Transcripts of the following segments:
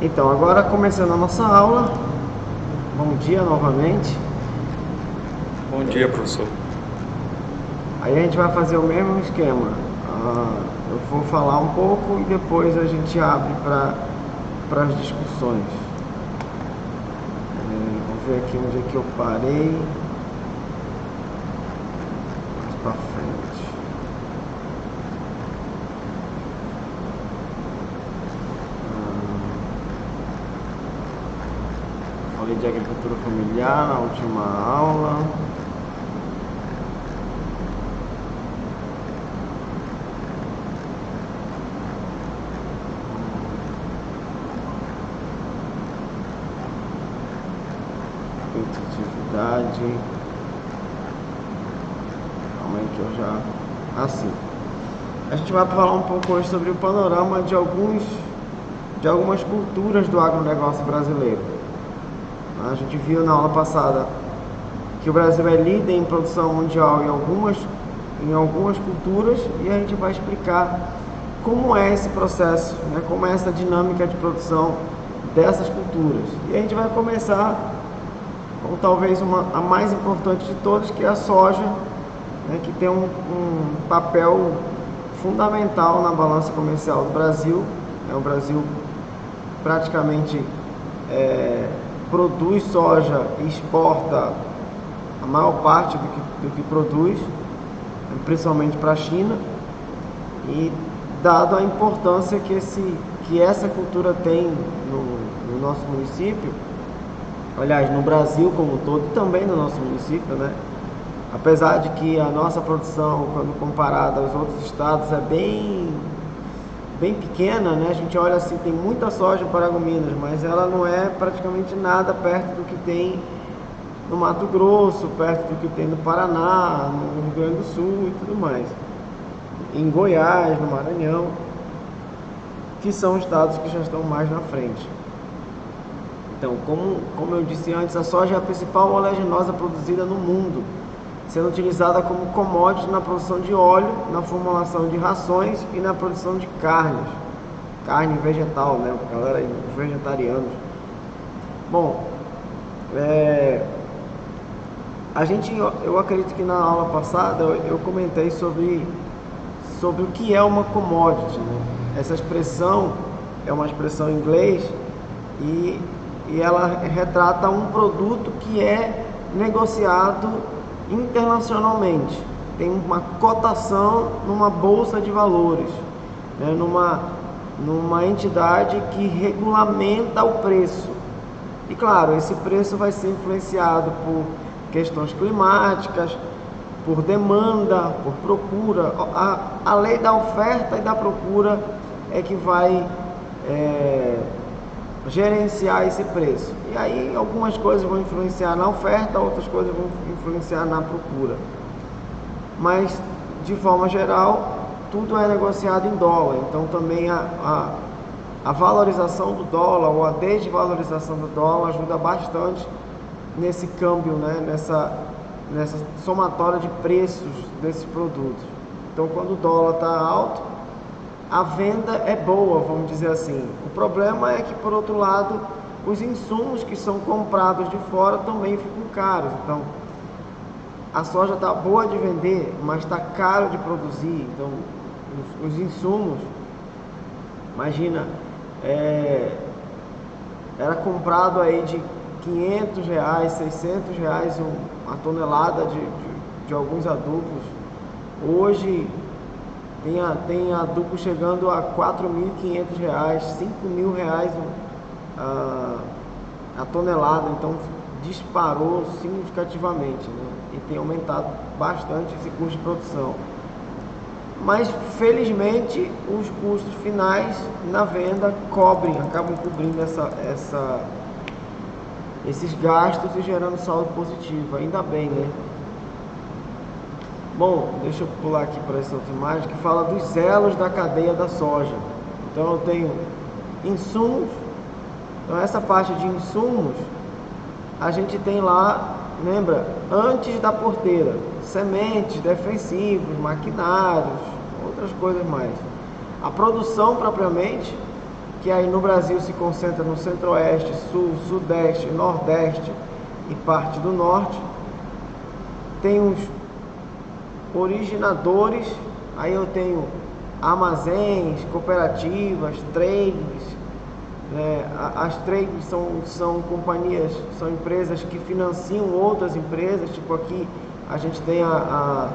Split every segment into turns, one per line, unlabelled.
Então, agora começando a nossa aula. Bom dia novamente.
Bom dia, professor.
Aí a gente vai fazer o mesmo esquema. Eu vou falar um pouco e depois a gente abre para as discussões. Vou ver aqui onde é que eu parei. Mais para frente. Falei de agricultura familiar na última aula. Competitividade. Calma aí que eu já... Assim. A gente vai falar um pouco hoje sobre o panorama de algumas culturas do agronegócio brasileiro. A gente viu na aula passada que o Brasil é líder em produção mundial em algumas culturas, e a gente vai explicar como é esse processo, né, como é essa dinâmica de produção dessas culturas. E a gente vai começar com talvez a mais importante de todas, que é a soja, né, que tem um papel fundamental na balança comercial do Brasil. O Brasil praticamente produz soja e exporta a maior parte do que produz, principalmente para a China, e dado a importância que essa cultura tem no nosso município, aliás, no Brasil como um todo, e também no nosso município, né? Apesar de que a nossa produção, quando comparada aos outros estados, é bem pequena, né? A gente olha assim, tem muita soja em Paragominas, mas ela não é praticamente nada perto do que tem no Mato Grosso, perto do que tem no Paraná, no Rio Grande do Sul e tudo mais. Em Goiás, no Maranhão, que são estados que já estão mais na frente. Então, como eu disse antes, a soja é a principal oleaginosa produzida no mundo, sendo utilizada como commodity na produção de óleo, na formulação de rações e na produção de carne vegetal, né? Galera, vegetarianos. Bom, eu acredito que na aula passada eu comentei sobre o que é uma commodity, né? Essa expressão é uma expressão em inglês e ela retrata um produto que é negociado internacionalmente, tem uma cotação numa bolsa de valores, né? numa entidade que regulamenta o preço. E claro, esse preço vai ser influenciado por questões climáticas, por demanda, por procura. A lei da oferta e da procura é que vai gerenciar esse preço. E aí algumas coisas vão influenciar na oferta, outras coisas vão influenciar na procura. Mas, de forma geral, tudo é negociado em dólar. Então também a valorização do dólar ou a desvalorização do dólar ajuda bastante nesse câmbio, né? nessa somatória de preços desses produtos. Então, quando o dólar está alto, a venda é boa, vamos dizer assim. O problema é que, por outro lado, os insumos que são comprados de fora também ficam caros. Então, a soja está boa de vender, mas está caro de produzir. Então, os insumos, imagina, era comprado aí de R$500, R$600 uma tonelada de alguns adubos. Hoje tem adubo chegando a R$4.500, R$5.000 a tonelada. Então disparou significativamente, né? E tem aumentado bastante esse custo de produção. Mas felizmente os custos finais na venda acabam cobrindo esses gastos e gerando saldo positivo, ainda bem, né? Bom, deixa eu pular aqui para essa outra imagem que fala dos elos da cadeia da soja. Então eu tenho insumos. Então essa parte de insumos a gente tem lá, lembra, antes da porteira, sementes, defensivos, maquinários, outras coisas mais. A produção propriamente, que aí no Brasil se concentra no Centro-Oeste, Sul, Sudeste, Nordeste e parte do Norte. Tem os originadores, aí eu tenho armazéns, cooperativas, trades. As trades são companhias, são empresas que financiam outras empresas, tipo aqui a gente tem a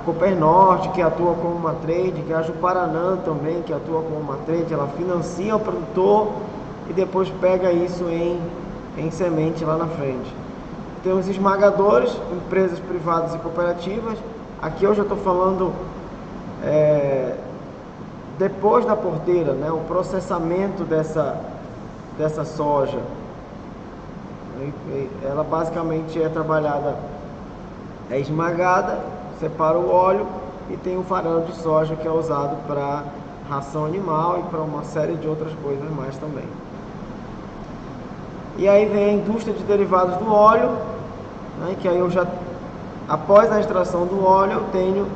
Coopernorte, que atua como uma trade, que a Juparanã também, que atua como uma trade, ela financia o produtor e depois pega isso em semente lá na frente. Tem os esmagadores, empresas privadas e cooperativas. Aqui eu já estou falando depois da porteira, né, o processamento dessa soja. Ela basicamente é trabalhada, é esmagada, separa o óleo e tem o farelo de soja que é usado para ração animal e para uma série de outras coisas mais também. E aí vem a indústria de derivados do óleo, né, que aí após a extração do óleo, eu tenho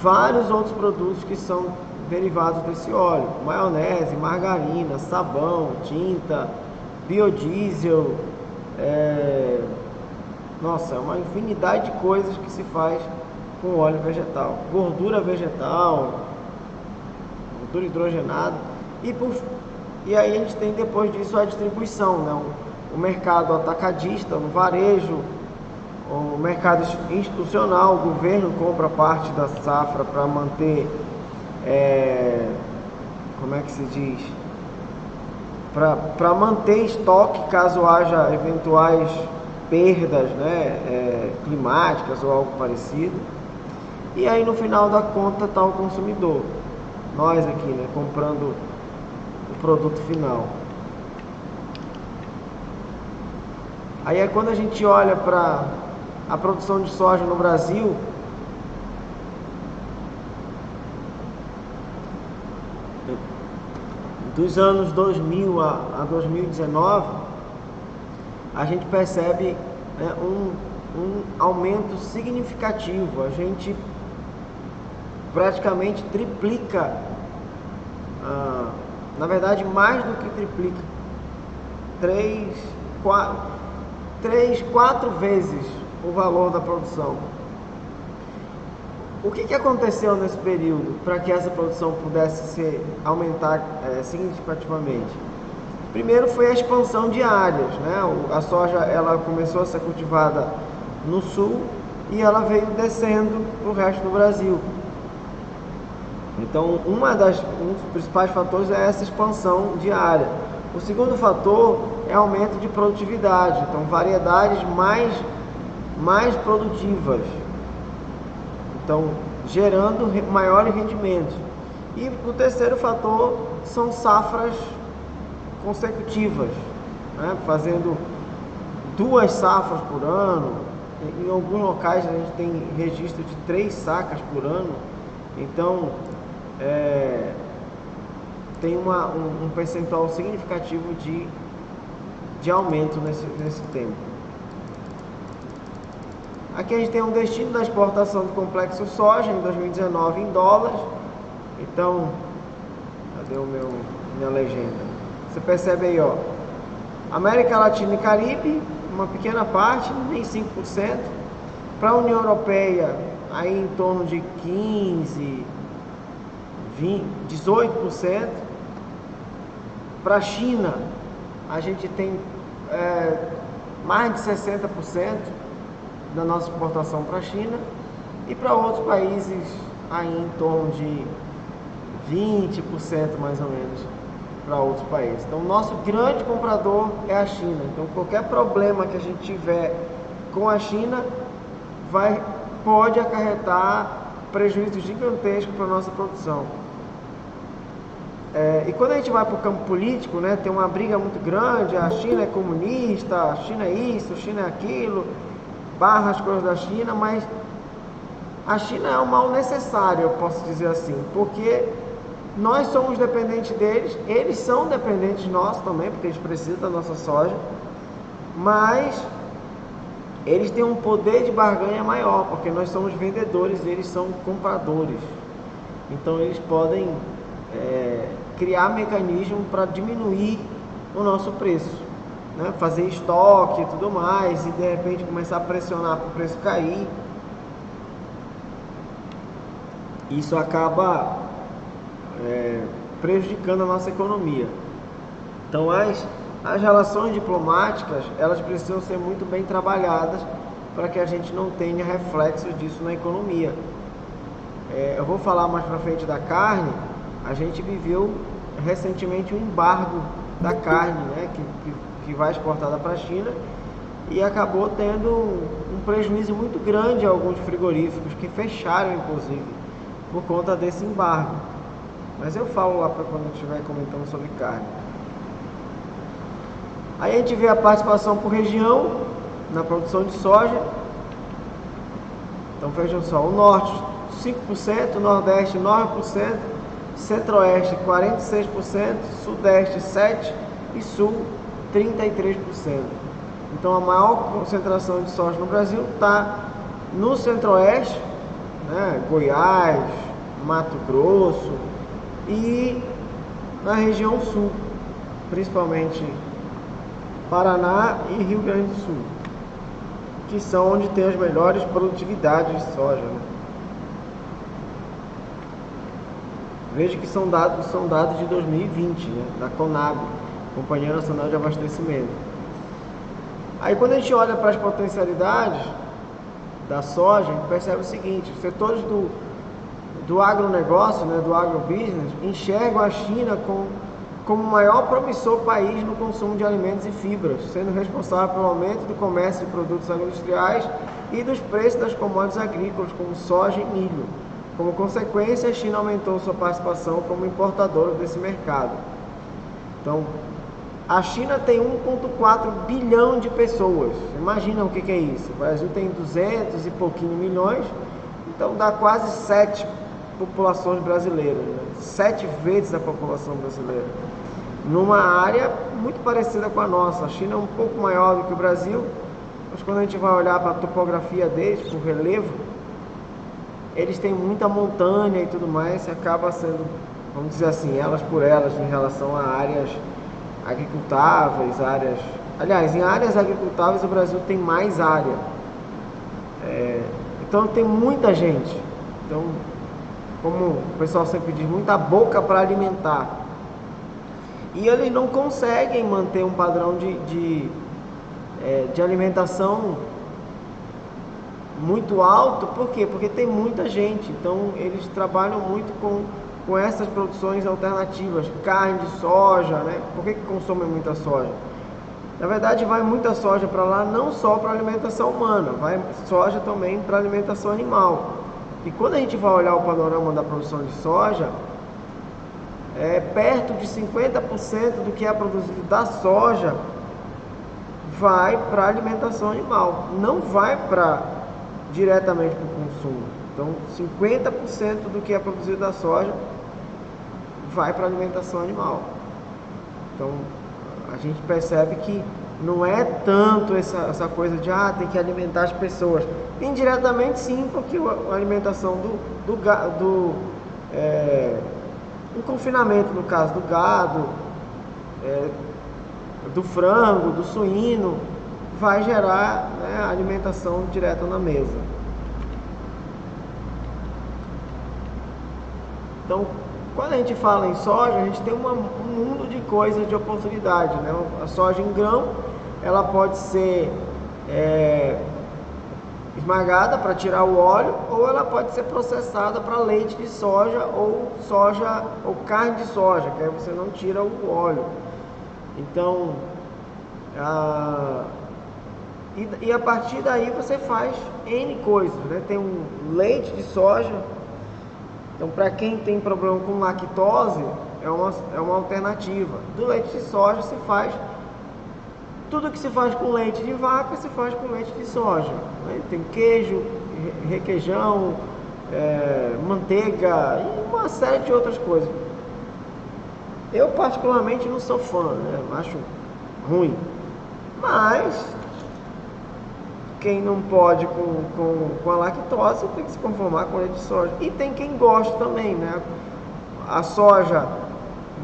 vários outros produtos que são derivados desse óleo: maionese, margarina, sabão, tinta, biodiesel, nossa, é uma infinidade de coisas que se faz com óleo vegetal, gordura vegetal, gordura hidrogenada, e aí a gente tem depois disso a distribuição, né? O mercado atacadista, no varejo, o mercado institucional, o governo compra parte da safra para manter, como é que se diz? Para manter estoque caso haja eventuais perdas, né, climáticas ou algo parecido. E aí no final da conta está o consumidor, nós aqui, né, comprando o produto final. Aí é quando a gente olha para a produção de soja no Brasil, dos anos 2000 a 2019, a gente percebe, né, um aumento significativo. A gente praticamente triplica, na verdade mais do que triplica, 4 vezes o valor da produção. O que aconteceu nesse período para que essa produção pudesse aumentar significativamente? Primeiro foi a expansão de áreas, né? A soja ela começou a ser cultivada no sul e ela veio descendo para o resto do Brasil. Então, um dos principais fatores é essa expansão de área. O segundo fator é aumento de produtividade, então variedades mais produtivas, então gerando maiores rendimentos. E o terceiro fator são safras consecutivas, né? Fazendo 2 safras por ano. Em alguns locais a gente tem registro de 3 sacas por ano. Então tem um percentual significativo de aumento nesse tempo. Aqui a gente tem um destino da exportação do complexo soja em 2019 em dólares. Então, cadê minha legenda? Você percebe aí, ó, América Latina e Caribe, uma pequena parte, nem 5%. Para a União Europeia, aí em torno de 15%, 18%. Para a China, a gente tem mais de 60% da nossa exportação para a China, e para outros países aí em torno de 20% mais ou menos para outros países. Então, o nosso grande comprador é a China. Então, qualquer problema que a gente tiver com a China pode acarretar prejuízo gigantesco para a nossa produção. E quando a gente vai para o campo político, né, tem uma briga muito grande: a China é comunista, a China é isso, a China é aquilo, barra as coisas da China, mas a China é um mal necessário, eu posso dizer assim, porque nós somos dependentes deles, eles são dependentes de nós também, porque eles precisam da nossa soja, mas eles têm um poder de barganha maior, porque nós somos vendedores, eles são compradores. Então eles podem criar mecanismos para diminuir o nosso preço, né? Fazer estoque e tudo mais, e de repente começar a pressionar para o preço cair. Isso acaba prejudicando a nossa economia. Então as relações diplomáticas, elas precisam ser muito bem trabalhadas para que a gente não tenha reflexos disso na economia. Eu vou falar mais para frente da carne. A gente viveu recentemente um embargo da carne, né, que vai exportada para a China, e acabou tendo um prejuízo muito grande a alguns frigoríficos que fecharam, inclusive, por conta desse embargo. Mas eu falo lá para quando eu estiver comentando sobre carne. Aí a gente vê a participação por região na produção de soja. Então vejam só, o norte 5%, o nordeste 9%, centro-oeste 46%, sudeste 7% e sul 33%. Então a maior concentração de soja no Brasil está no centro-oeste, né, Goiás, Mato Grosso, e na região sul, principalmente Paraná e Rio Grande do Sul, que são onde tem as melhores produtividades de soja, né? Veja que são dados de 2020, né, da Conab, Companhia Nacional de Abastecimento. Aí quando a gente olha para as potencialidades da soja, a gente percebe o seguinte: os setores do agronegócio, né, do agrobusiness, enxergam a China como o maior promissor país no consumo de alimentos e fibras, sendo responsável pelo aumento do comércio de produtos agroindustriais e dos preços das commodities agrícolas, como soja e milho. Como consequência, a China aumentou sua participação como importadora desse mercado. Então, a China tem 1,4 bilhão de pessoas. Imagina o que é isso. O Brasil tem 200 e pouquinho milhões, então dá quase 7 populações brasileiras, né? 7 vezes a população brasileira, numa área muito parecida com a nossa. A China é um pouco maior do que o Brasil, mas quando a gente vai olhar para a topografia deles, por relevo, eles têm muita montanha e tudo mais, e acaba sendo, vamos dizer assim, elas por elas em relação a áreas agricultáveis, aliás, em áreas agricultáveis o Brasil tem mais área, então tem muita gente. Então, como o pessoal sempre diz, muita boca para alimentar, e eles não conseguem manter um padrão de alimentação muito alto. Por quê? Porque tem muita gente. Então eles trabalham muito com essas produções alternativas, carne de soja, né? Por que consomem muita soja? Na verdade, vai muita soja para lá não só para alimentação humana, vai soja também para alimentação animal. E quando a gente vai olhar o panorama da produção de soja, perto de 50% do que é produzido da soja vai para alimentação animal, não vai diretamente para o consumo. Então 50% do que é produzido da soja vai para alimentação animal. Então a gente percebe que não é tanto essa coisa de tem que alimentar as pessoas. Indiretamente sim, porque a alimentação do confinamento, no caso do gado, do frango, do suíno, vai gerar, né, alimentação direta na mesa. Então, quando a gente fala em soja, a gente tem um mundo de coisas, de oportunidade, né? A soja em grão, ela pode ser esmagada para tirar o óleo, ou ela pode ser processada para leite de soja ou carne de soja, que aí você não tira o óleo. Então, e a partir daí você faz N coisas, né? Tem um leite de soja. Então, para quem tem problema com lactose, é uma alternativa. Do leite de soja se faz tudo que se faz com leite de vaca, se faz com leite de soja, né? Tem queijo, requeijão, manteiga e uma série de outras coisas. Eu particularmente não sou fã, né? Acho ruim. Mas quem não pode com a lactose tem que se conformar com leite de soja. E tem quem gosta também, né? A soja,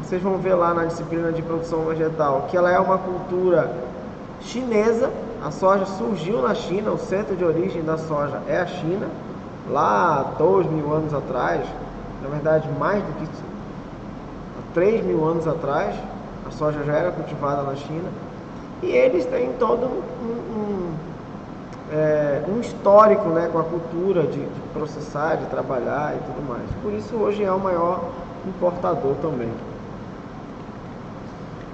vocês vão ver lá na disciplina de produção vegetal, que ela é uma cultura chinesa. A soja surgiu na China, o centro de origem da soja é a China, lá há 2.000 anos atrás, na verdade mais do que 3.000 anos atrás, a soja já era cultivada na China, e eles têm todo um histórico, né, com a cultura de processar, de trabalhar e tudo mais. Por isso hoje é o maior importador também.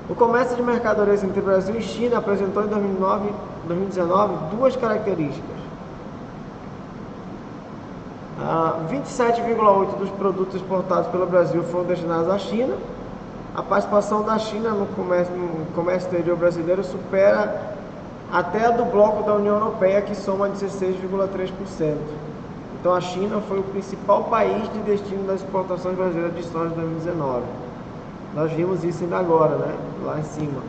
O comércio de mercadorias entre Brasil e China apresentou em 2019 duas características. 27,8% dos produtos exportados pelo Brasil foram destinados à China. A participação da China no comércio exterior brasileiro supera até a do bloco da União Europeia, que soma 16,3%. Então a China foi o principal país de destino das exportações brasileiras de soja em 2019. Nós vimos isso ainda agora, né? Lá em cima.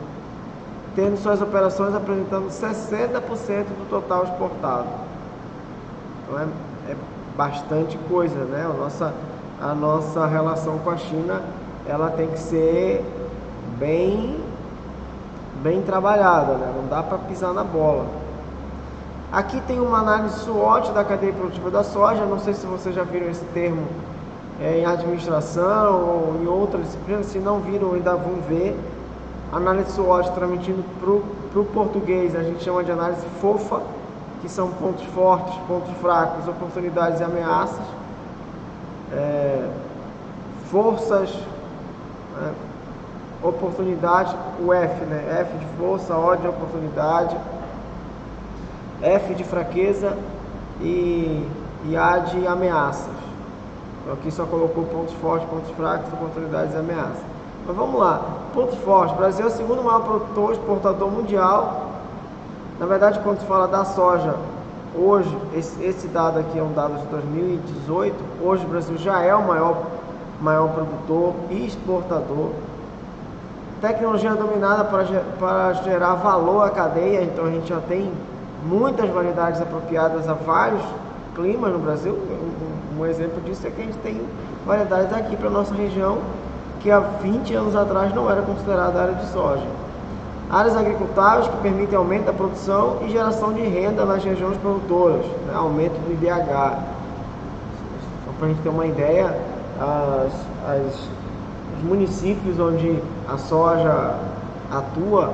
Tendo suas operações apresentando 60% do total exportado. Então é bastante coisa, né? A nossa relação com a China, ela tem que ser bem trabalhada, né? Não dá para pisar na bola. Aqui tem uma análise SWOT da cadeia produtiva da soja. Não sei se vocês já viram esse termo em administração ou em outras disciplinas. Se não viram, ainda vão ver. Análise SWOT, transmitindo para o português, a gente chama de análise FOFA, que são pontos fortes, pontos fracos, oportunidades e ameaças, forças, oportunidade, o F, né? F de força, O de oportunidade, F de fraqueza e A de ameaças. Então aqui só colocou pontos fortes, pontos fracos, oportunidades e ameaças. Mas vamos lá. Pontos fortes. O Brasil é o segundo maior produtor exportador mundial. Na verdade, quando se fala da soja, hoje, esse dado aqui é um dado de 2018, hoje o Brasil já é o maior produtor e exportador. Tecnologia dominada para gerar valor à cadeia, então a gente já tem muitas variedades apropriadas a vários climas no Brasil. Um exemplo disso é que a gente tem variedades aqui para a nossa região, que há 20 anos atrás não era considerada área de soja. Áreas agricultáveis que permitem aumento da produção e geração de renda nas regiões produtoras, né? Aumento do IDH. Só para a gente ter uma ideia, os municípios onde a soja atua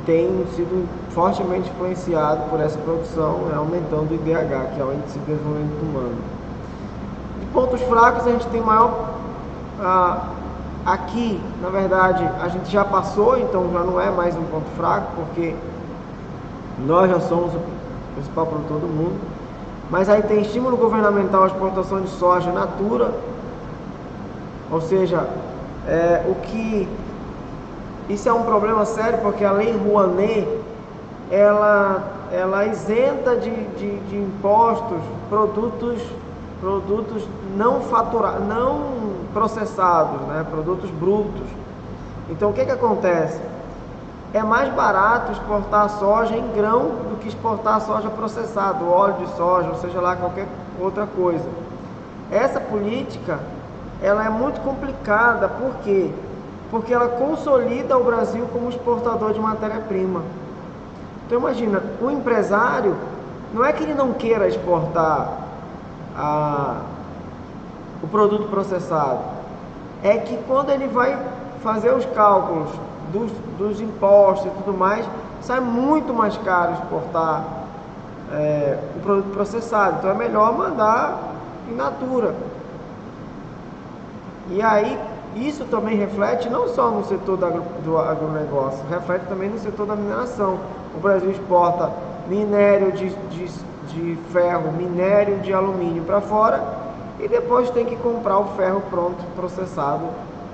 têm sido fortemente influenciados por essa produção, né? Aumentando o IDH, que é o Índice de Desenvolvimento Humano. De pontos fracos, a gente tem maior... Aqui, na verdade, a gente já passou, então já não é mais um ponto fraco, porque nós já somos o principal produtor do mundo. Mas aí tem estímulo governamental à exportação de soja natura, ou seja, isso é um problema sério, porque a Lei Rouanet, ela isenta de impostos produtos não faturados, não processados, né? Produtos brutos. Então o que acontece? É mais barato exportar a soja em grão do que exportar a soja processada, o óleo de soja, ou seja lá, qualquer outra coisa. Essa política, ela é muito complicada. Por quê? Porque ela consolida o Brasil como exportador de matéria-prima. Então imagina, o empresário, não é que ele não queira exportar o produto processado, é que quando ele vai fazer os cálculos dos impostos e tudo mais, sai muito mais caro exportar o produto processado. Então é melhor mandar in natura. E aí isso também reflete não só no setor do agronegócio, reflete também no setor da mineração. O Brasil exporta minério de ferro, minério de alumínio para fora, e depois tem que comprar o ferro pronto, processado,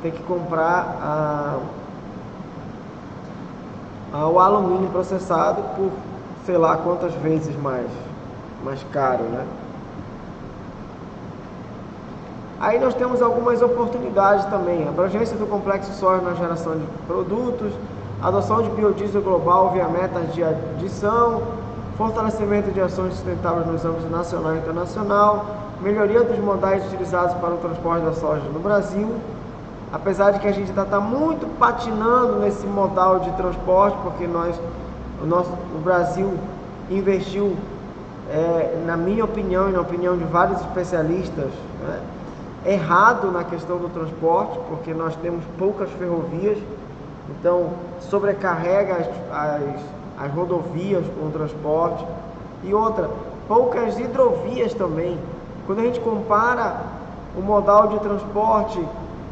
tem que comprar o alumínio processado por sei lá quantas vezes mais caro, né? Aí nós temos algumas oportunidades também: abrangência do complexo soja na geração de produtos, adoção de biodiesel global via metas de adição, fortalecimento de ações sustentáveis nos âmbitos nacional e internacional, melhoria dos modais utilizados para o transporte da soja no Brasil, apesar de que a gente ainda está muito patinando nesse modal de transporte, porque o Brasil investiu, na minha opinião e na opinião de vários especialistas, né, errado na questão do transporte, porque nós temos poucas ferrovias, então sobrecarrega as rodovias com o transporte, e outra, poucas hidrovias também. Quando a gente compara o modal de transporte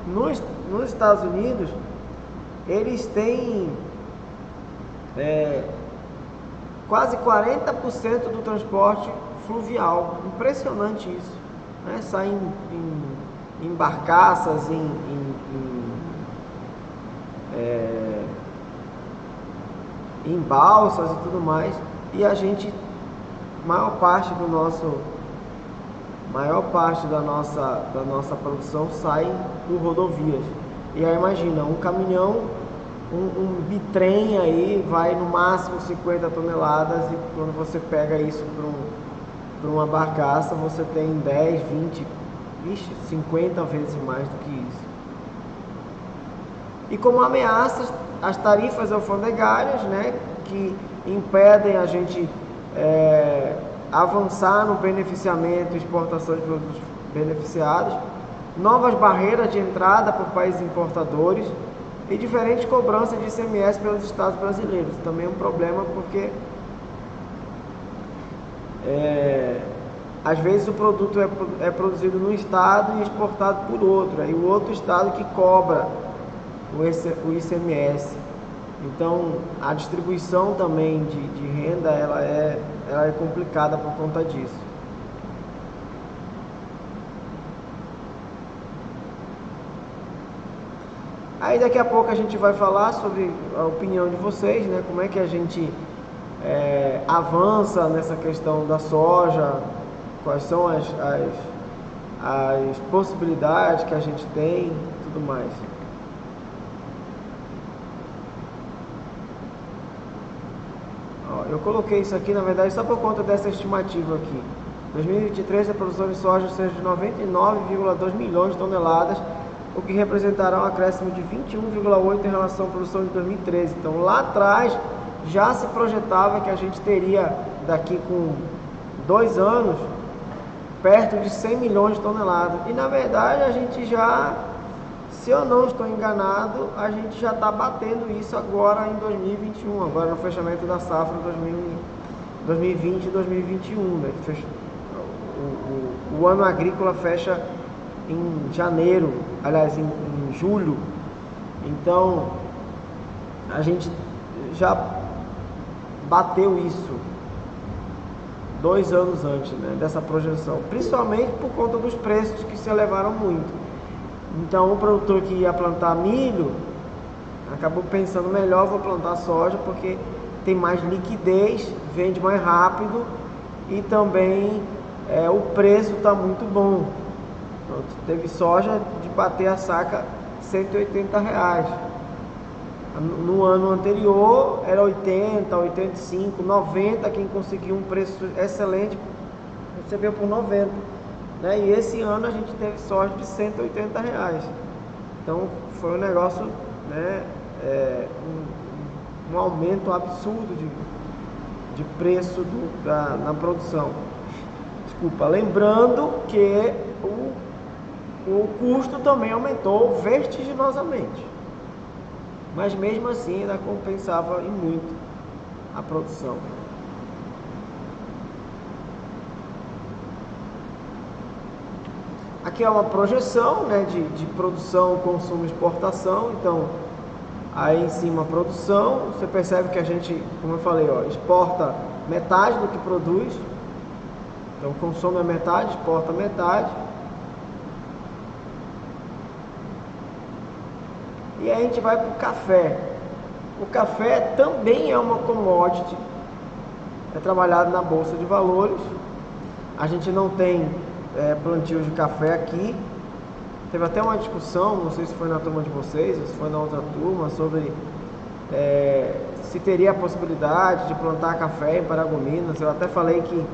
nos Estados Unidos, eles têm quase 40% do transporte fluvial. Impressionante isso, né? Sai em barcaças, em balsas e tudo mais, e a gente, maior parte da nossa produção sai por rodovias. E aí imagina, um caminhão, um bitrem aí vai no máximo 50 toneladas, e quando você pega isso para uma barcaça, você tem 10, 20, 50 vezes mais do que isso. E como ameaças, as tarifas alfandegárias, né, que impedem a gente avançar no beneficiamento e exportação de produtos beneficiados, novas barreiras de entrada por países importadores e diferentes cobranças de ICMS pelos estados brasileiros. Também é um problema, porque às vezes o produto é produzido num estado e exportado por outro, aí o outro estado que cobra o ICMS. Então a distribuição também de renda ela é complicada por conta disso. Aí daqui a pouco a gente vai falar sobre a opinião de vocês, né? Como é que a gente avança nessa questão da soja, quais são as possibilidades que a gente tem, tudo mais. Eu coloquei isso aqui, na verdade, só por conta dessa estimativa aqui. 2023, a produção de soja seja de 99,2 milhões de toneladas, o que representará um acréscimo de 21,8 em relação à produção de 2013. Então, lá atrás, já se projetava que a gente teria, daqui com 2 anos, perto de 100 milhões de toneladas. E, na verdade, a gente já, se eu não estou enganado, a gente já está batendo isso agora em 2021, agora no fechamento da safra 2020 e 2021. Né? O ano agrícola fecha em janeiro, aliás, em julho. Então, a gente já bateu isso 2 anos antes, né, dessa projeção, principalmente por conta dos preços que se elevaram muito. Então, o produtor que ia plantar milho acabou pensando melhor, vou plantar soja porque tem mais liquidez, vende mais rápido e também o preço está muito bom. Pronto, teve soja de bater a saca R$180. No ano anterior era 80, 85, 90. Quem conseguiu um preço excelente recebeu por 90. Né? E esse ano a gente teve soja de R$180. Então foi um negócio, né, um aumento absurdo de preço na produção. Desculpa, lembrando que o custo também aumentou vertiginosamente, mas mesmo assim ainda compensava em muito a produção. Aqui é uma projeção, né, de produção, consumo e exportação. Então, aí em cima a produção, você percebe que a gente, como eu falei, exporta metade do que produz. Então, consome a metade, exporta a metade. E aí a gente vai para o café. O café também é uma commodity, é trabalhado na Bolsa de Valores. A gente não tem plantio de café aqui. Teve até uma discussão, não sei se foi na turma de vocês ou se foi na outra turma, sobre se teria a possibilidade de plantar café em Paragominas. Eu até falei que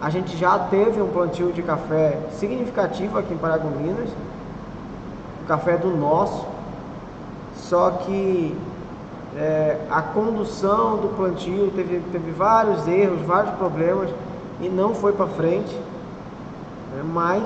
a gente já teve um plantio de café significativo aqui em Paragominas, o café é do nosso, só que a condução do plantio teve vários erros, vários problemas e não foi para frente, né? Mas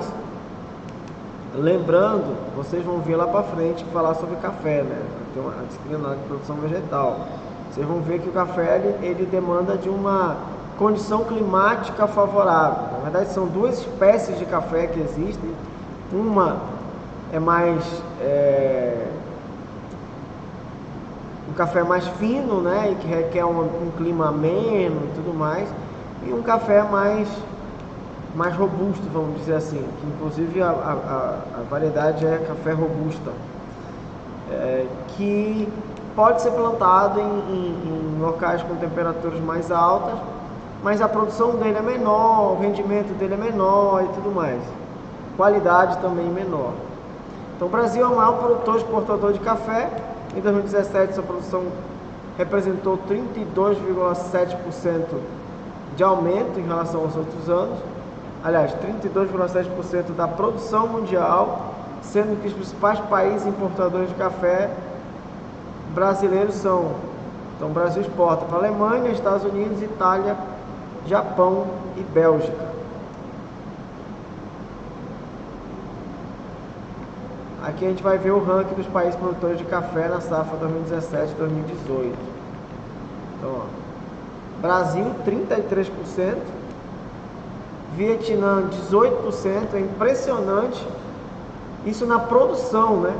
lembrando, vocês vão ver lá para frente falar sobre café, né? Tem uma disciplina lá de produção vegetal. Vocês vão ver que o café ele demanda de uma condição climática favorável. Na verdade, são duas espécies de café que existem. Uma é mais um café mais fino, né, e que requer um clima ameno e tudo mais, e um café mais robusto, vamos dizer assim, que inclusive a variedade é café robusta, que pode ser plantado em locais com temperaturas mais altas, mas a produção dele é menor, o rendimento dele é menor e tudo mais, qualidade também menor. Então o Brasil é o maior produtor e exportador de café. Em 2017 sua produção representou 32,7% de aumento em relação aos outros anos. Aliás, 32,7% da produção mundial, sendo que os principais países importadores de café brasileiros são... Então o Brasil exporta para a Alemanha, Estados Unidos, Itália, Japão e Bélgica. Aqui a gente vai ver o ranking dos países produtores de café na safra 2017-2018. Então, ó, Brasil 33%, Vietnã 18%, é impressionante. Isso na produção, né?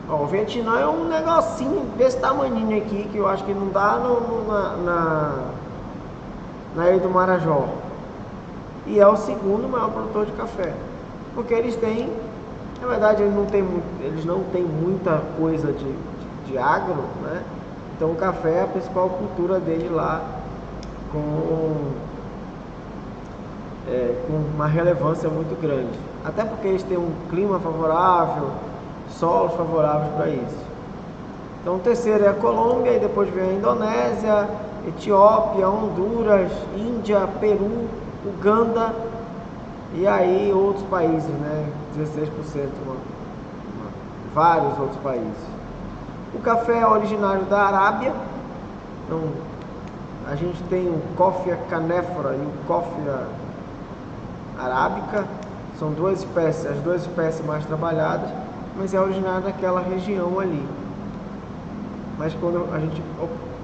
Ó, o Vietnã é um negocinho desse tamanhinho aqui, que eu acho que não dá na Ilha do Marajó. E é o segundo maior produtor de café, porque eles têm... Na verdade, eles não têm muita coisa de agro, né? Então o café é a principal cultura dele lá, com uma relevância muito grande. Até porque eles têm um clima favorável, solos favoráveis para isso. Então o terceiro é a Colômbia, e depois vem a Indonésia, Etiópia, Honduras, Índia, Peru, Uganda, e aí outros países, né? 16%, vários outros países. O café é originário da Arábia. Então, a gente tem o Coffea canephora e o Coffea arábica. São duas espécies, as duas espécies mais trabalhadas, mas é originário daquela região ali. Mas quando a gente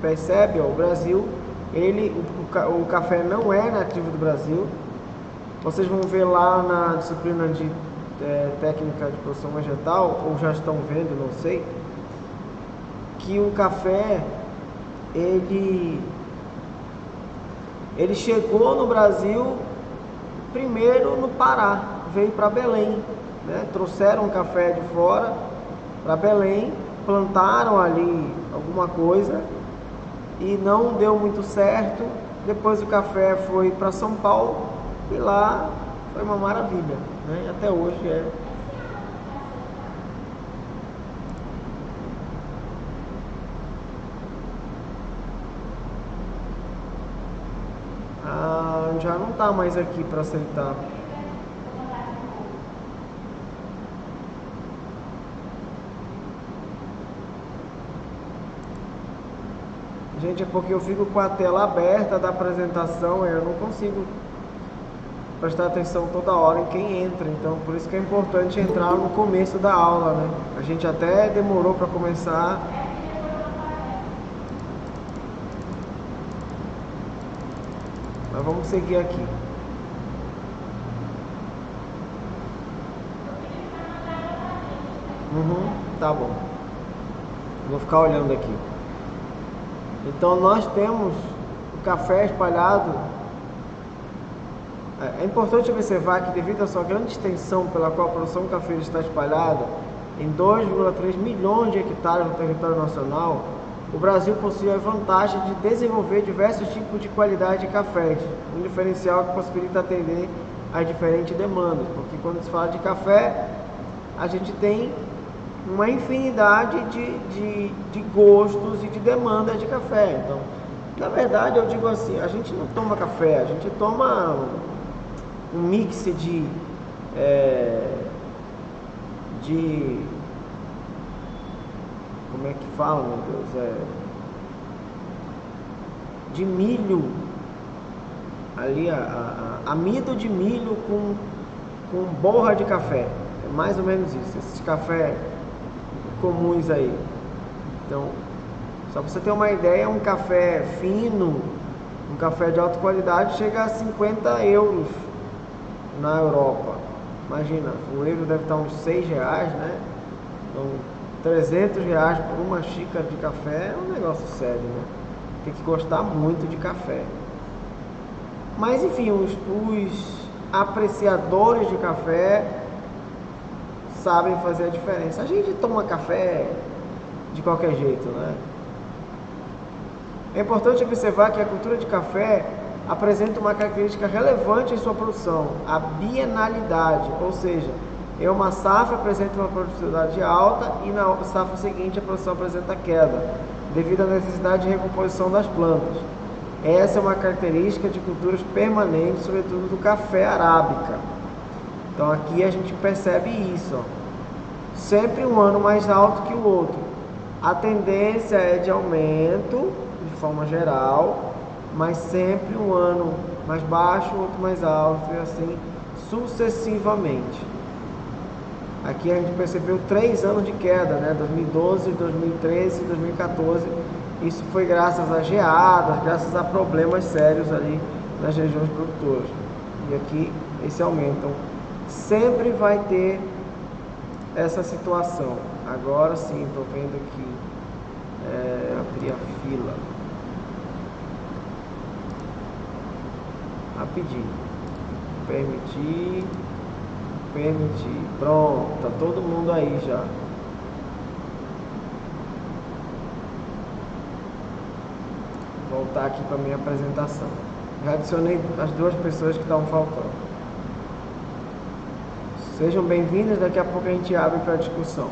percebe, ó, o Brasil, o café não é nativo do Brasil. Vocês vão ver lá na disciplina de técnica de produção vegetal, ou já estão vendo, não sei, que o café ele chegou no Brasil primeiro no Pará, veio para Belém, né? Trouxeram o café de fora para Belém, plantaram ali alguma coisa e não deu muito certo. Depois o café foi para São Paulo e lá foi uma maravilha, né? Até hoje é. Já não está mais aqui para aceitar. Gente, é porque eu fico com a tela aberta da apresentação e eu não consigo prestar atenção toda hora em quem entra. Então, por isso que é importante entrar no começo da aula, né? A gente até demorou para começar. Mas vamos seguir aqui. Tá bom. Vou ficar olhando aqui. Então nós temos o café espalhado. É importante observar que devido à sua grande extensão pela qual a produção cafeira está espalhada em 2,3 milhões de hectares no território nacional, o Brasil possui a vantagem de desenvolver diversos tipos de qualidade de cafés, um diferencial que possibilita atender às diferentes demandas, porque quando se fala de café, a gente tem uma infinidade de gostos e de demandas de café. Então, na verdade, eu digo assim, a gente não toma café, a gente toma um mix de, como é que fala, meu Deus, de milho, ali amido de milho com borra de café, é mais ou menos isso, esses cafés comuns aí. Então, só para você ter uma ideia, um café fino, um café de alta qualidade chega a 50 euros na Europa. Imagina, o euro deve estar uns 6 reais, né? Então, 300 reais por uma xícara de café é um negócio sério, né? Tem que gostar muito de café. Mas enfim, os apreciadores de café sabem fazer a diferença. A gente toma café de qualquer jeito, né? É importante observar que a cultura de café apresenta uma característica relevante em sua produção, a bienalidade, ou seja, em uma safra apresenta uma produtividade alta e na safra seguinte a produção apresenta queda, devido à necessidade de recomposição das plantas. Essa é uma característica de culturas permanentes, sobretudo do café arábica. Então aqui a gente percebe isso, ó. Sempre um ano mais alto que o outro. A tendência é de aumento, de forma geral, mas sempre um ano mais baixo, outro mais alto, e assim sucessivamente. Aqui a gente percebeu 3 anos de queda, né? 2012, 2013 e 2014. Isso foi graças a geadas, graças a problemas sérios ali nas regiões produtoras. E aqui esse aumento. Então, sempre vai ter essa situação. Agora sim, estou vendo aqui, abrir a fila. Rapidinho. Permitir. Pronto, tá todo mundo aí já. Vou voltar aqui para minha apresentação. Já adicionei as 2 pessoas que estavam faltando. Sejam bem-vindos, daqui a pouco a gente abre para discussão.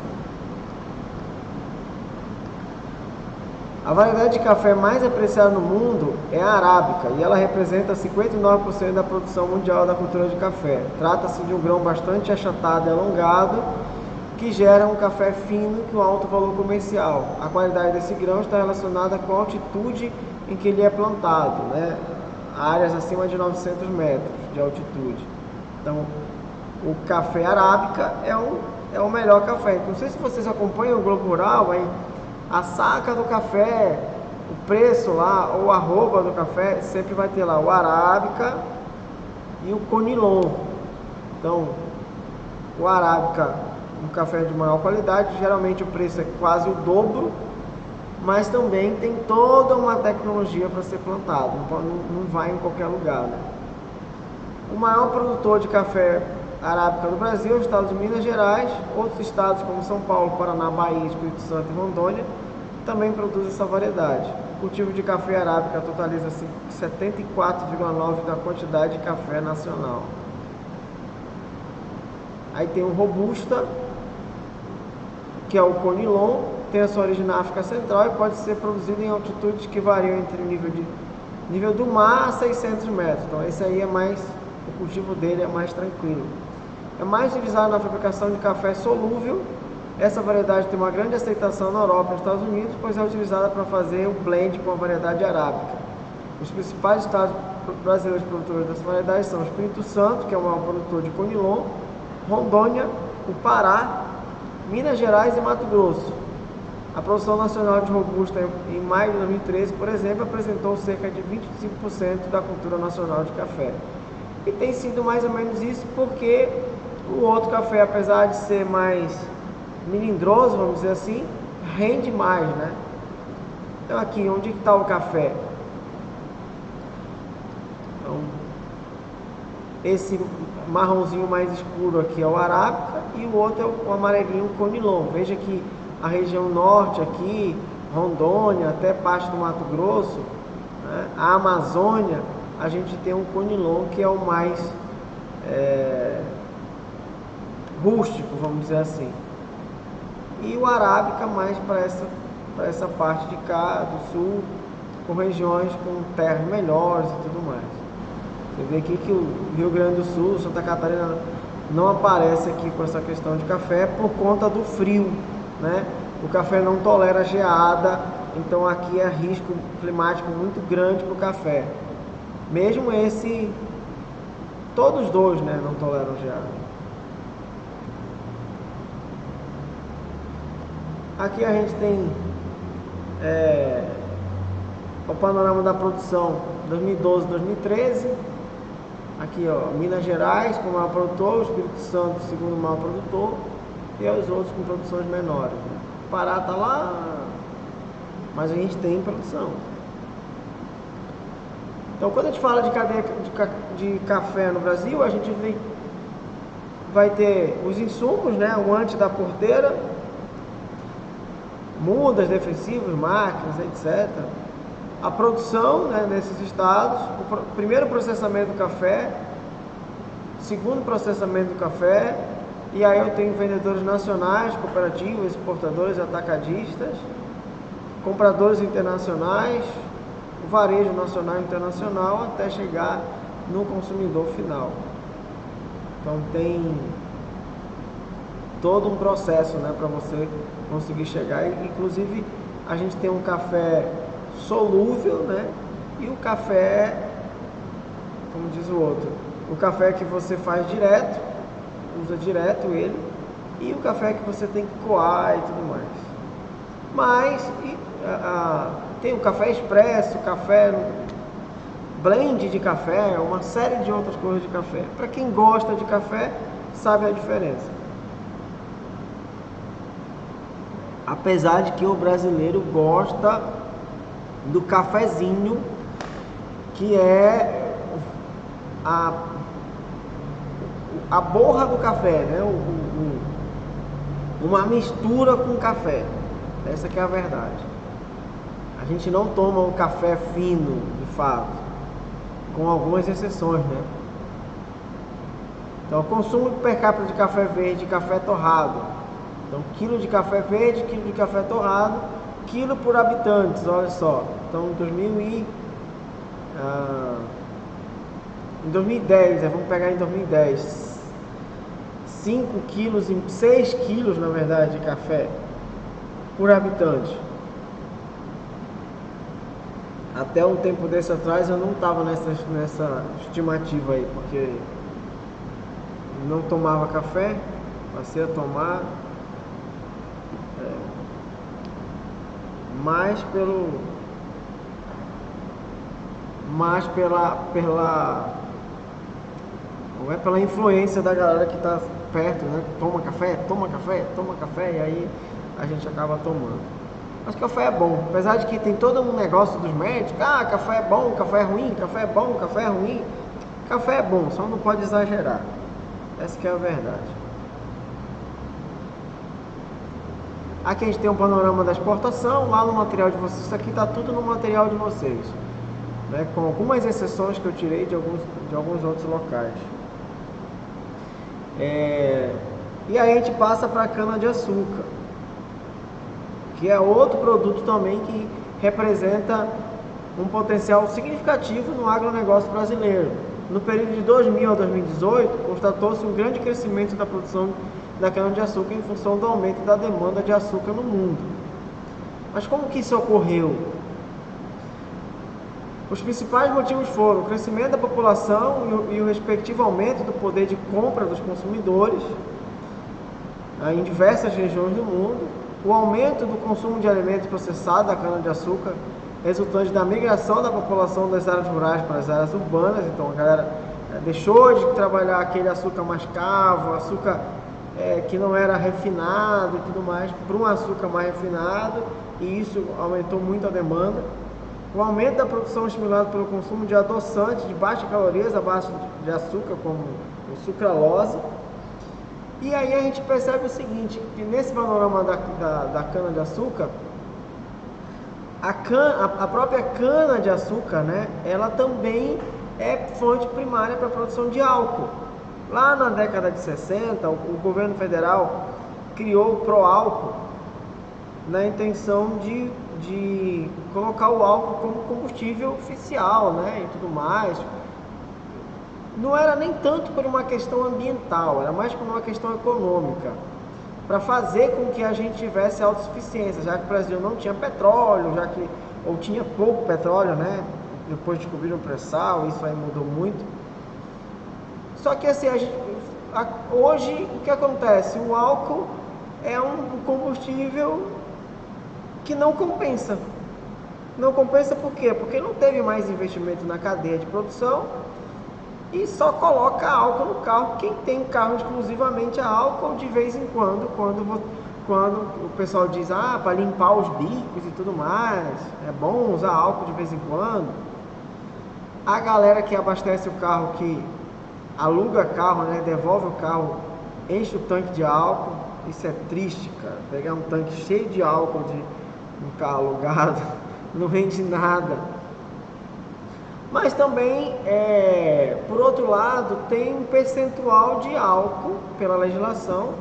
A variedade de café mais apreciada no mundo é a arábica e ela representa 59% da produção mundial da cultura de café. Trata-se de um grão bastante achatado e alongado que gera um café fino com alto valor comercial. A qualidade desse grão está relacionada com a altitude em que ele é plantado, né? Áreas acima de 900 metros de altitude. Então, o café arábica é o melhor café. Não sei se vocês acompanham o Globo Rural, hein? A saca do café, o preço lá, ou a arroba do café, sempre vai ter lá o arábica e o conilon. Então, o arábica, um café de maior qualidade, geralmente o preço é quase o dobro, mas também tem toda uma tecnologia para ser plantado, não vai em qualquer lugar, né? O maior produtor de café arábica do Brasil é o estado de Minas Gerais. Outros estados como São Paulo, Paraná, Bahia, Espírito Santo e Rondônia também produzem essa variedade. O cultivo de café arábica totaliza 74,9% da quantidade de café nacional. Aí tem o robusta, que é o conilon, tem a sua origem na África Central e pode ser produzido em altitudes que variam entre nível do mar a 600 metros. Então esse aí o cultivo dele é mais tranquilo. É mais utilizado na fabricação de café solúvel. Essa variedade tem uma grande aceitação na Europa e nos Estados Unidos, pois é utilizada para fazer o blend com a variedade arábica. Os principais estados brasileiros produtores dessa variedade são o Espírito Santo, que é o maior produtor de conilon, Rondônia, o Pará, Minas Gerais e Mato Grosso. A produção nacional de robusta em maio de 2013, por exemplo, apresentou cerca de 25% da cultura nacional de café. E tem sido mais ou menos isso porque o outro café, apesar de ser mais melindroso, vamos dizer assim, rende mais, né? Então aqui, onde está o café? Então, esse marronzinho mais escuro aqui é o arábica e o outro é o amarelinho conilon. Veja que a região norte aqui, Rondônia, até parte do Mato Grosso, né? A Amazônia, a gente tem um conilon que é o mais rústico, vamos dizer assim. E o arábica mais para essa parte de cá, do sul, com regiões com terras melhores e tudo mais. Você vê aqui que o Rio Grande do Sul, Santa Catarina, não aparece aqui com essa questão de café por conta do frio, né? O café não tolera geada, então aqui é risco climático muito grande para o café. Mesmo esse, todos os dois, né, não toleram geada. Aqui a gente tem o panorama da produção 2012, 2013. Aqui, ó, Minas Gerais com o maior produtor, o Espírito Santo segundo maior produtor e os outros com produções menores. O Pará está lá, mas a gente tem produção. Então, quando a gente fala de cadeia de café no Brasil, a gente vai ter os insumos, né, o antes da porteira, mudas, defensivos, máquinas, etc. A produção, né, nesses estados, o primeiro processamento do café, segundo processamento do café, e aí eu tenho vendedores nacionais, cooperativas, exportadores, atacadistas, compradores internacionais, o varejo nacional e internacional, até chegar no consumidor final. Então tem todo um processo, né, para você conseguir chegar. Inclusive a gente tem um café solúvel, né, e o café, como diz o outro, o café que você faz direto, usa direto ele, e o café que você tem que coar e tudo mais. Mas tem o café expresso, café blend de café, uma série de outras coisas de café. Para quem gosta de café, sabe a diferença. Apesar de que o brasileiro gosta do cafezinho, que é a borra do café, né? Uma mistura com café. Essa que é a verdade. A gente não toma um café fino, de fato, com algumas exceções, né? Então, o consumo per capita de café verde e café torrado. Então, quilo de café verde, quilo de café torrado, quilo por habitantes, olha só. Então, em 2010, vamos pegar em 2010, 5 quilos, 6 quilos, na verdade, de café por habitante. Até um tempo desse atrás eu não estava nessa estimativa aí, porque não tomava café, passei a tomar mais pela influência da galera que está perto, né? Toma café, e aí a gente acaba tomando. Mas café é bom, apesar de que tem todo um negócio dos médicos, café é bom, café é ruim, café é bom, café é ruim. Café é bom, só não pode exagerar. Essa que é a verdade. Aqui a gente tem um panorama da exportação, lá no material de vocês, isso aqui está tudo no material de vocês, né? Com algumas exceções que eu tirei de alguns outros locais. E aí a gente passa para a cana-de-açúcar, que é outro produto também que representa um potencial significativo no agronegócio brasileiro. No período de 2000 a 2018, constatou-se um grande crescimento da produção da cana-de-açúcar em função do aumento da demanda de açúcar no mundo. Mas como que isso ocorreu? Os principais motivos foram o crescimento da população e o respectivo aumento do poder de compra dos consumidores em diversas regiões do mundo, o aumento do consumo de alimentos processados da cana-de-açúcar, resultante da migração da população das áreas rurais para as áreas urbanas. Então a galera deixou de trabalhar aquele açúcar mascavo, açúcar que não era refinado e tudo mais, para um açúcar mais refinado, e isso aumentou muito a demanda. O aumento da produção estimulado pelo consumo de adoçantes de baixa calorias, a base de açúcar, como o sucralose. E aí a gente percebe o seguinte, que nesse panorama da cana-de-açúcar, a própria cana-de-açúcar, né, ela também é fonte primária para a produção de álcool. Lá na década de 60, o governo federal criou o Proálcool na intenção de colocar o álcool como combustível oficial, né, e tudo mais. não era nem tanto por uma questão ambiental, era mais por uma questão econômica, para fazer com que a gente tivesse autossuficiência, já que o Brasil não tinha petróleo, ou tinha pouco petróleo, né? Depois descobriram o pré-sal, isso aí mudou muito. Só que assim, hoje o que acontece? O álcool é um combustível que não compensa. Não compensa por quê? Porque não teve mais investimento na cadeia de produção e só coloca álcool no carro. Quem tem carro exclusivamente a álcool, de vez em quando o pessoal diz, para limpar os bicos e tudo mais, é bom usar álcool de vez em quando. A galera que abastece o carro, que aluga carro, né, devolve o carro, enche o tanque de álcool. Isso é triste, cara. Pegar um tanque cheio de álcool de um carro alugado não rende nada. Mas também, por outro lado, tem um percentual de álcool, pela legislação,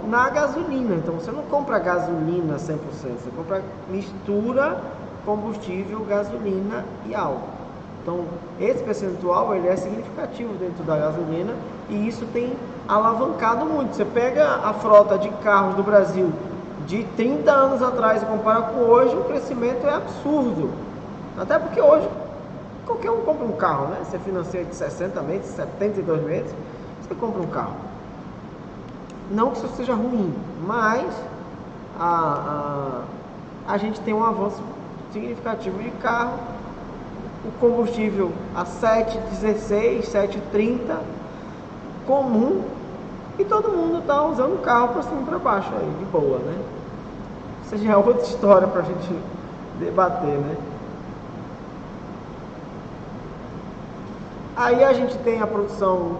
na gasolina. Então você não compra gasolina 100%, você compra mistura combustível, gasolina e álcool. Então esse percentual ele é significativo dentro da gasolina e isso tem alavancado muito. Você pega a frota de carros do Brasil de 30 anos atrás e compara com hoje, o crescimento é absurdo. Até porque hoje qualquer um compra um carro, né? Você financia de 60 meses, 72 meses, você compra um carro. Não que isso seja ruim, mas a gente tem um avanço significativo de carro. O combustível a 7,16, 7,30, comum, e todo mundo está usando o carro para cima e para baixo aí, de boa, né? Isso já é outra história para a gente debater, né? Aí a gente tem a produção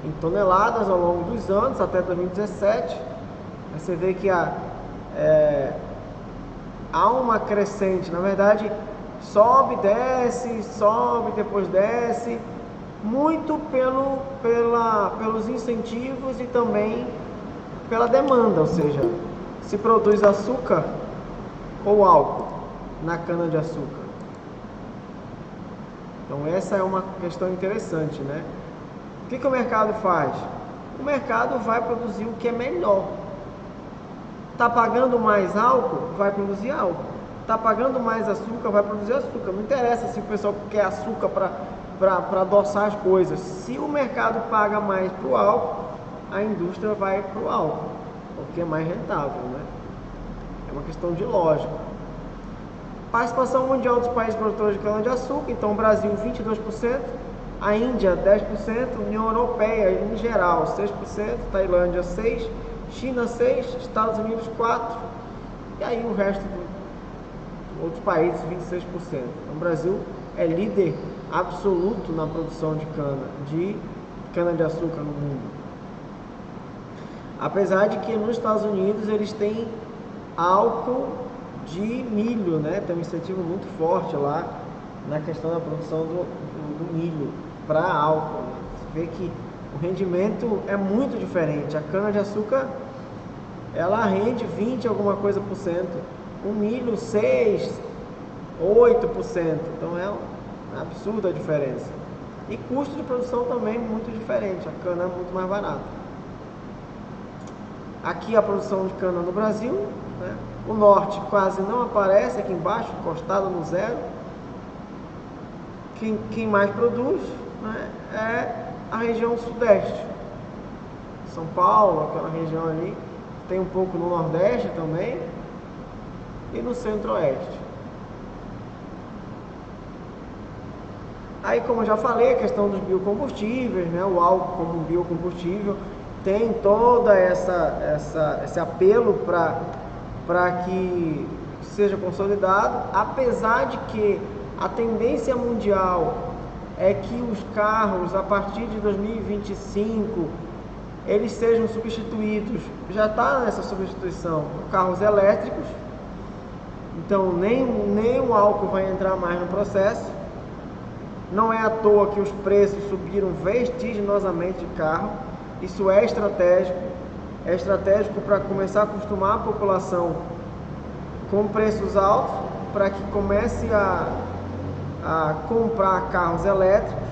em toneladas ao longo dos anos, até 2017. Aí você vê que há uma crescente, na verdade, sobe, depois desce, muito pelos incentivos e também pela demanda, ou seja, se produz açúcar ou álcool na cana-de-açúcar. Então essa é uma questão interessante, né? O que o mercado faz? O mercado vai produzir o que é melhor. Está pagando mais álcool? Vai produzir álcool. Está pagando mais açúcar? Vai produzir açúcar. Não interessa se o pessoal quer açúcar para adoçar as coisas. Se o mercado paga mais para o álcool, a indústria vai para o álcool, porque é mais rentável, né? É uma questão de lógica. Participação mundial dos países produtores de cana-de-açúcar, então o Brasil 22%, a Índia 10%, União Europeia em geral 6%, Tailândia 6%, China 6%, Estados Unidos 4%, e aí o resto dos outros países 26%. Então o Brasil é líder absoluto na produção de cana-de-açúcar no mundo. Apesar de que nos Estados Unidos eles têm álcool de milho, né? Tem um incentivo muito forte lá na questão da produção do milho para álcool, né? Você vê que o rendimento é muito diferente. A cana-de-açúcar ela rende 20 alguma coisa por cento, o milho 6, 8%. Então é uma absurda a diferença. E custo de produção também muito diferente. A cana é muito mais barata. Aqui a produção de cana no Brasil, né? O norte quase não aparece, aqui embaixo, encostado no zero. Quem mais produz, né, é a região sudeste. São Paulo, aquela região ali. Tem um pouco no nordeste também. E no centro-oeste. Aí, como eu já falei, a questão dos biocombustíveis, né, o álcool como biocombustível, tem toda esse apelo para que seja consolidado, apesar de que a tendência mundial é que os carros, a partir de 2025, eles sejam substituídos, já está nessa substituição, por carros elétricos. Então nem o álcool vai entrar mais no processo. Não é à toa que os preços subiram vertiginosamente de carro. Isso é estratégico para começar a acostumar a população com preços altos, para que comece a comprar carros elétricos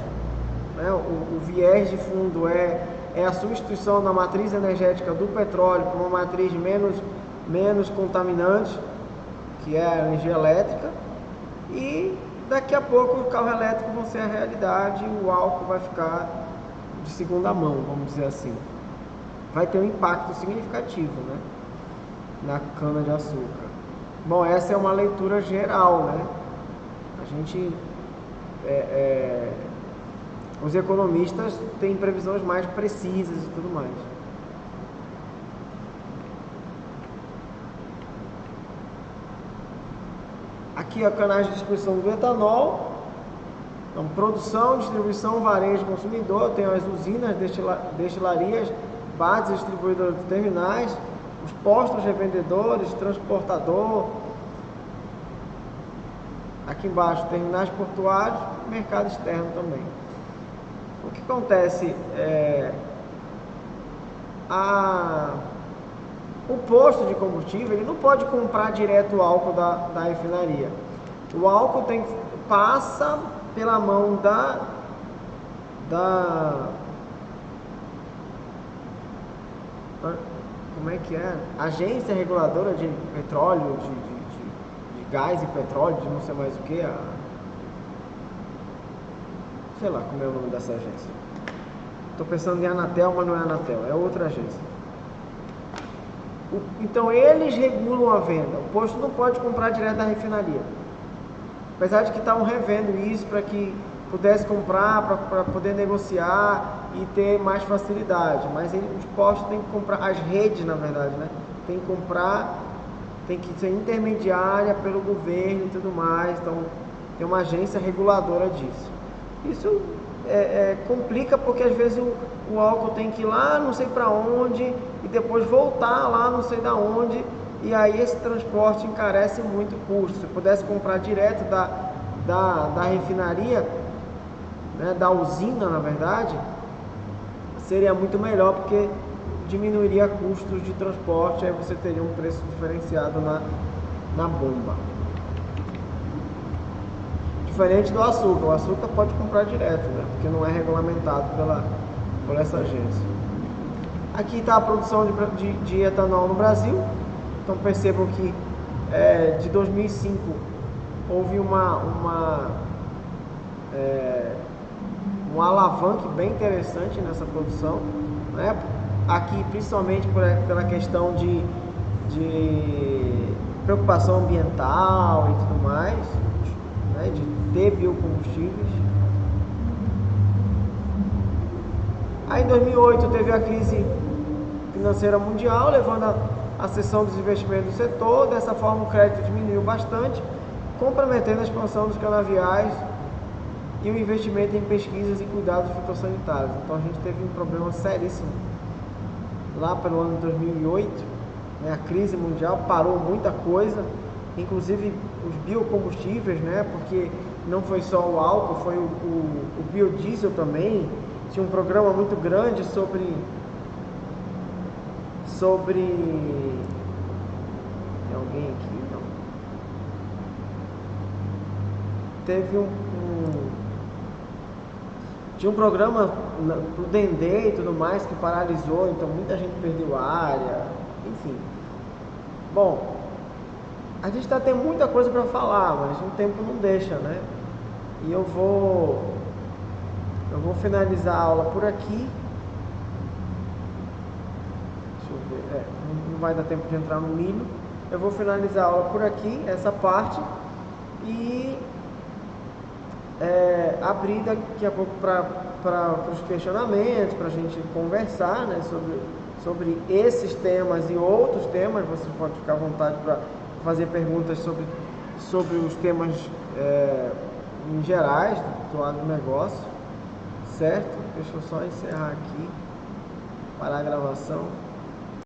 né? O viés de fundo é a substituição da matriz energética do petróleo por uma matriz menos contaminante, que é a energia elétrica, e daqui a pouco o carro elétrico vão ser a realidade e o álcool vai ficar de segunda mão, vamos dizer assim. Vai ter um impacto significativo, né, na cana-de-açúcar. Bom, essa é uma leitura geral, né? A gente, os economistas têm previsões mais precisas e tudo mais. Aqui a canais de distribuição do etanol. Então, produção, distribuição, varejo, consumidor. Eu tenho as usinas, destilarias, bases distribuidoras de terminais, os postos revendedores, transportador. Aqui embaixo, terminais portuários, mercado externo também. O que acontece o posto de combustível, ele não pode comprar direto o álcool da refinaria. O álcool passa pela mão como é que é? Agência Reguladora de Petróleo, de Gás e Petróleo, de não sei mais o que, sei lá como é o nome dessa agência. Estou pensando em Anatel, mas não é Anatel, é outra agência. Então eles regulam a venda. O posto não pode comprar direto da refinaria. Apesar de que estavam revendo isso para que pudesse comprar, para poder negociar e ter mais facilidade. Mas os postos têm que comprar, as redes na verdade, né? Tem que comprar, tem que ser intermediária pelo governo e tudo mais. Então tem uma agência reguladora disso. Isso complica porque às vezes o álcool tem que ir lá não sei para onde e depois voltar lá não sei da onde, e aí esse transporte encarece muito o custo. Se pudesse comprar direto da refinaria, né, da usina na verdade, seria muito melhor porque diminuiria custos de transporte, aí você teria um preço diferenciado na bomba. Diferente do açúcar. O açúcar pode comprar direto, né? Porque não é regulamentado por essa agência. Aqui está a produção de etanol no Brasil. Então percebam que de 2005 houve um alavanque bem interessante nessa produção, né? Aqui principalmente pela questão de preocupação ambiental e tudo mais, né, de ter biocombustíveis. Aí em 2008 teve a crise financeira mundial, levando a cessão dos investimentos do setor. Dessa forma o crédito diminuiu bastante, comprometendo a expansão dos canaviais e o investimento em pesquisas e cuidados fitossanitários. Então a gente teve um problema seríssimo lá pelo ano de 2008, né? A crise mundial parou muita coisa, inclusive os biocombustíveis, né? Porque não foi só o álcool, foi o biodiesel também. Tinha um programa muito grande sobre tem alguém aqui? Não. Teve tinha um programa pro Dendê e tudo mais que paralisou, então muita gente perdeu área, enfim. Bom, a gente está tendo muita coisa para falar, mas o tempo não deixa, né? E eu vou finalizar a aula por aqui. Deixa eu ver, não vai dar tempo de entrar no milho. Eu vou finalizar a aula por aqui, essa parte, e abrir daqui a pouco para os questionamentos, para a gente conversar, né, sobre esses temas e outros temas. Você pode ficar à vontade para fazer perguntas sobre os temas em gerais do agronegócio, certo? Deixa eu só encerrar aqui, parar a gravação.